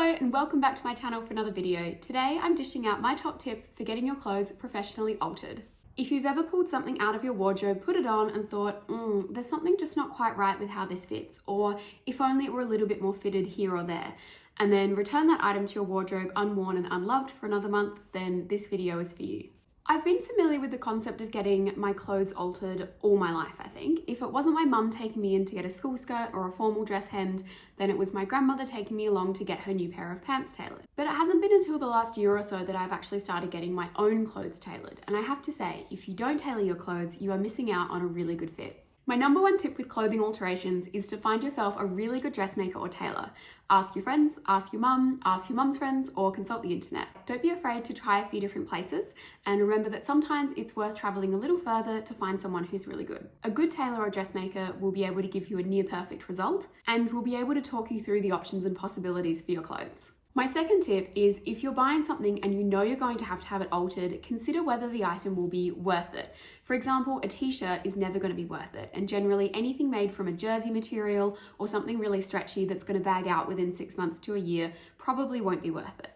Hello and welcome back to my channel for another video. Today I'm dishing out my top tips for getting your clothes professionally altered. If you've ever pulled something out of your wardrobe, put it on and thought, there's something just not quite right with how this fits, or if only it were a little bit more fitted here or there, and then return that item to your wardrobe unworn and unloved for another month, then this video is for you. I've been familiar with the concept of getting my clothes altered all my life, I think. If it wasn't my mum taking me in to get a school skirt or a formal dress hemmed, then it was my grandmother taking me along to get her new pair of pants tailored. But it hasn't been until the last year or so that I've actually started getting my own clothes tailored. And I have to say, if you don't tailor your clothes, you are missing out on a really good fit. My number one tip with clothing alterations is to find yourself a really good dressmaker or tailor. Ask your friends, ask your mum, ask your mum's friends, or consult the internet. Don't be afraid to try a few different places, and remember that sometimes it's worth traveling a little further to find someone who's really good. A good tailor or dressmaker will be able to give you a near perfect result, and will be able to talk you through the options and possibilities for your clothes. My second tip is if you're buying something and you know you're going to have it altered, consider whether the item will be worth it. For example, a t-shirt is never going to be worth it, and generally anything made from a jersey material or something really stretchy that's going to bag out within 6 months to a year probably won't be worth it.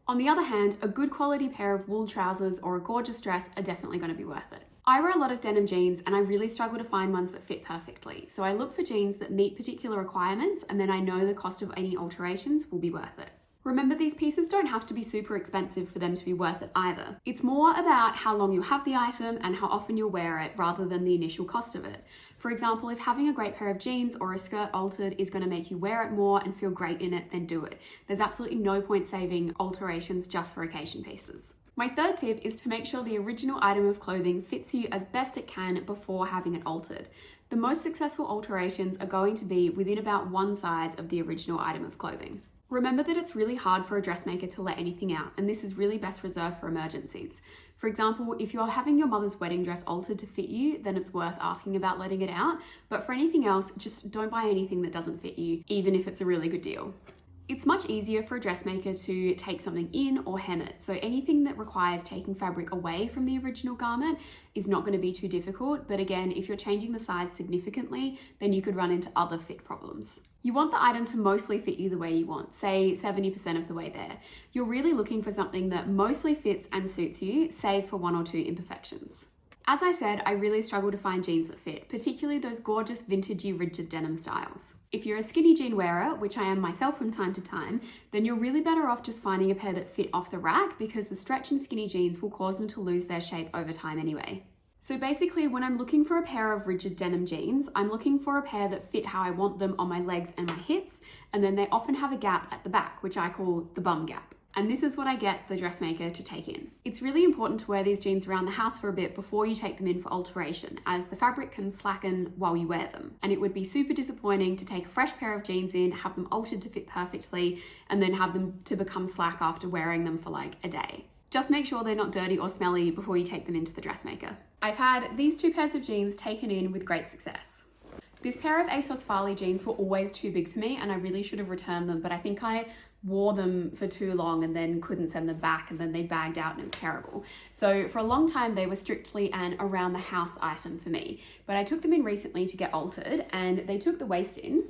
On the other hand, a good quality pair of wool trousers or a gorgeous dress are definitely going to be worth it. I wear a lot of denim jeans and I really struggle to find ones that fit perfectly, so I look for jeans that meet particular requirements, and then I know the cost of any alterations will be worth it. Remember, these pieces don't have to be super expensive for them to be worth it either. It's more about how long you have the item and how often you'll wear it rather than the initial cost of it. For example, if having a great pair of jeans or a skirt altered is going to make you wear it more and feel great in it, then do it. There's absolutely no point saving alterations just for occasion pieces. My third tip is to make sure the original item of clothing fits you as best it can before having it altered. The most successful alterations are going to be within about one size of the original item of clothing. Remember that it's really hard for a dressmaker to let anything out, and this is really best reserved for emergencies. For example, if you're having your mother's wedding dress altered to fit you, then it's worth asking about letting it out. But for anything else, just don't buy anything that doesn't fit you, even if it's a really good deal. It's much easier for a dressmaker to take something in or hem it, so anything that requires taking fabric away from the original garment is not going to be too difficult, but again, if you're changing the size significantly, then you could run into other fit problems. You want the item to mostly fit you the way you want, say 70% of the way there. You're really looking for something that mostly fits and suits you, save for one or two imperfections. As I said, I really struggle to find jeans that fit, particularly those gorgeous vintagey rigid denim styles. If you're a skinny jean wearer, which I am myself from time to time, then you're really better off just finding a pair that fit off the rack, because the stretch in skinny jeans will cause them to lose their shape over time anyway. So basically, when I'm looking for a pair of rigid denim jeans, I'm looking for a pair that fit how I want them on my legs and my hips, and then they often have a gap at the back, which I call the bum gap. And this is what I get the dressmaker to take in. It's really important to wear these jeans around the house for a bit before you take them in for alteration, as the fabric can slacken while you wear them. And it would be super disappointing to take a fresh pair of jeans in, have them altered to fit perfectly, and then have them to become slack after wearing them for like a day. Just make sure they're not dirty or smelly before you take them into the dressmaker. I've had these two pairs of jeans taken in with great success. This pair of ASOS Farley jeans were always too big for me, and I really should have returned them, but I think I wore them for too long and then couldn't send them back, and then they bagged out and it was terrible. So for a long time they were strictly an around the house item for me, but I took them in recently to get altered, and they took the waist in,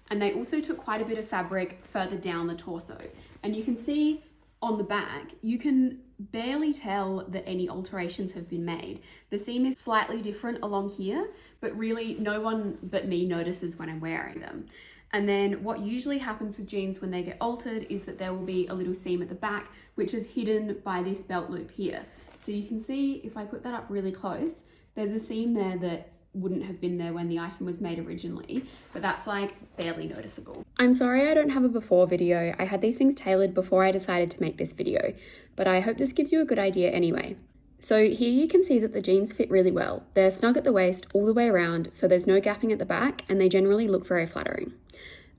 and they also took quite a bit of fabric further down the torso. And you can see on the back, you can barely tell that any alterations have been made. The seam is slightly different along here, but really no one but me notices when I'm wearing them. And then what usually happens with jeans when they get altered is that there will be a little seam at the back, which is hidden by this belt loop here. So you can see, if I put that up really close, there's a seam there that wouldn't have been there when the item was made originally, but that's like barely noticeable. I'm sorry I don't have a before video. I had these things tailored before I decided to make this video, but I hope this gives you a good idea anyway. So here you can see that the jeans fit really well. They're snug at the waist all the way around, so there's no gapping at the back, and they generally look very flattering.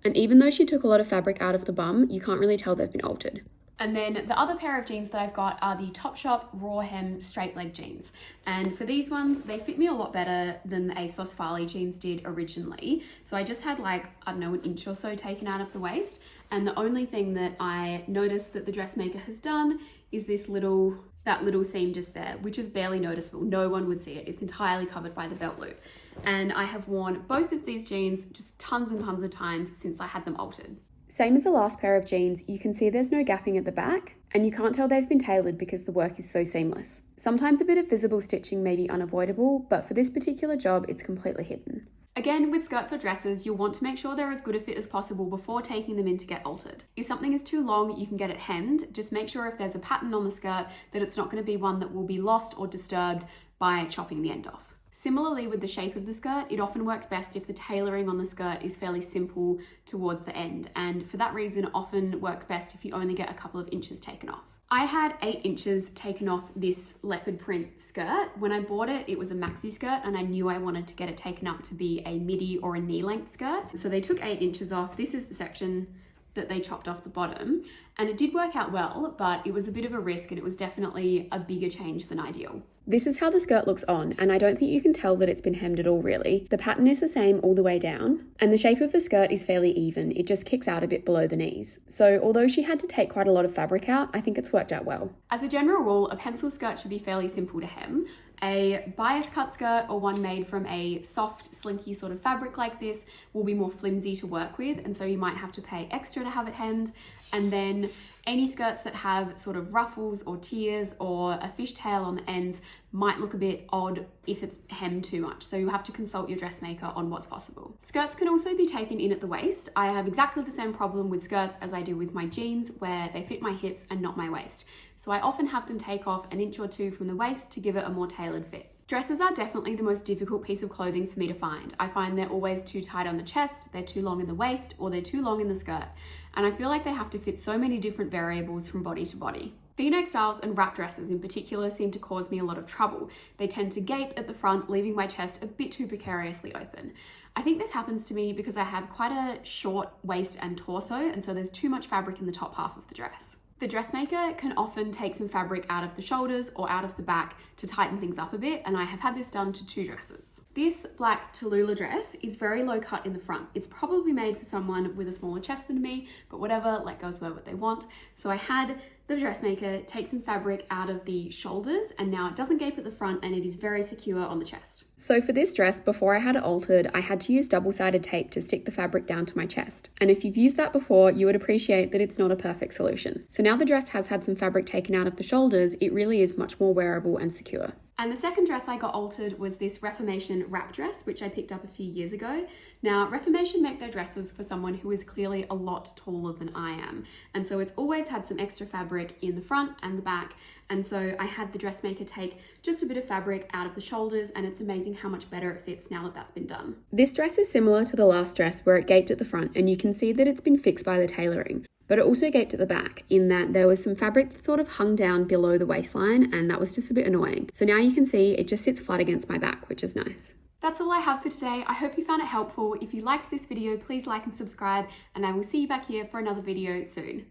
And even though she took a lot of fabric out of the bum, you can't really tell they've been altered. And then the other pair of jeans that I've got are the Topshop raw hem straight leg jeans. And for these ones, they fit me a lot better than the ASOS Farley jeans did originally. So I just had like, I don't know, an inch or so taken out of the waist. And the only thing that I noticed that the dressmaker has done is that little seam just there, which is barely noticeable. No one would see it. It's entirely covered by the belt loop. And I have worn both of these jeans just tons and tons of times since I had them altered. Same as the last pair of jeans, you can see there's no gapping at the back, and you can't tell they've been tailored because the work is so seamless. Sometimes a bit of visible stitching may be unavoidable, but for this particular job, it's completely hidden. Again, with skirts or dresses, you'll want to make sure they're as good a fit as possible before taking them in to get altered. If something is too long, you can get it hemmed. Just make sure if there's a pattern on the skirt that it's not going to be one that will be lost or disturbed by chopping the end off. Similarly, with the shape of the skirt, it often works best if the tailoring on the skirt is fairly simple towards the end, and for that reason, it often works best if you only get a couple of inches taken off. I had 8 inches taken off this leopard print skirt. When I bought it, it was a maxi skirt and I knew I wanted to get it taken up to be a midi or a knee length skirt. So they took 8 inches off. This is the section that they chopped off the bottom, and it did work out well, but it was a bit of a risk and it was definitely a bigger change than ideal. This is how the skirt looks on, and I don't think you can tell that it's been hemmed at all really. The pattern is the same all the way down, and the shape of the skirt is fairly even. It just kicks out a bit below the knees. So although she had to take quite a lot of fabric out, I think it's worked out well. As a general rule, a pencil skirt should be fairly simple to hem. A bias cut skirt or one made from a soft, slinky sort of fabric like this will be more flimsy to work with, and so you might have to pay extra to have it hemmed. And then any skirts that have sort of ruffles or tiers or a fishtail on the ends might look a bit odd if it's hemmed too much, so you'll have to consult your dressmaker on what's possible. Skirts can also be taken in at the waist. I have exactly the same problem with skirts as I do with my jeans, where they fit my hips and not my waist. So I often have them take off an inch or two from the waist to give it a more tailored fit. Dresses are definitely the most difficult piece of clothing for me to find. I find they're always too tight on the chest, they're too long in the waist, or they're too long in the skirt. And I feel like they have to fit so many different variables from body to body. V-neck styles and wrap dresses in particular seem to cause me a lot of trouble. They tend to gape at the front, leaving my chest a bit too precariously open. I think this happens to me because I have quite a short waist and torso, and so there's too much fabric in the top half of the dress. The dressmaker can often take some fabric out of the shoulders or out of the back to tighten things up a bit, and I have had this done to 2 dresses. This black Tallulah dress is very low cut in the front. It's probably made for someone with a smaller chest than me, but whatever, let girls wear what they want. So I had the dressmaker take some fabric out of the shoulders, and now it doesn't gape at the front and it is very secure on the chest. So for this dress, before I had it altered, I had to use double-sided tape to stick the fabric down to my chest. And if you've used that before, you would appreciate that it's not a perfect solution. So now the dress has had some fabric taken out of the shoulders, it really is much more wearable and secure. And the second dress I got altered was this Reformation wrap dress, which I picked up a few years ago. Now, Reformation make their dresses for someone who is clearly a lot taller than I am. And so it's always had some extra fabric in the front and the back. And so I had the dressmaker take just a bit of fabric out of the shoulders, and it's amazing how much better it fits now that that's been done. This dress is similar to the last dress where it gaped at the front, and you can see that it's been fixed by the tailoring. But it also gaped at the back in that there was some fabric that sort of hung down below the waistline, and that was just a bit annoying. So now you can see it just sits flat against my back, which is nice. That's all I have for today. I hope you found it helpful. If you liked this video, please like and subscribe, and I will see you back here for another video soon.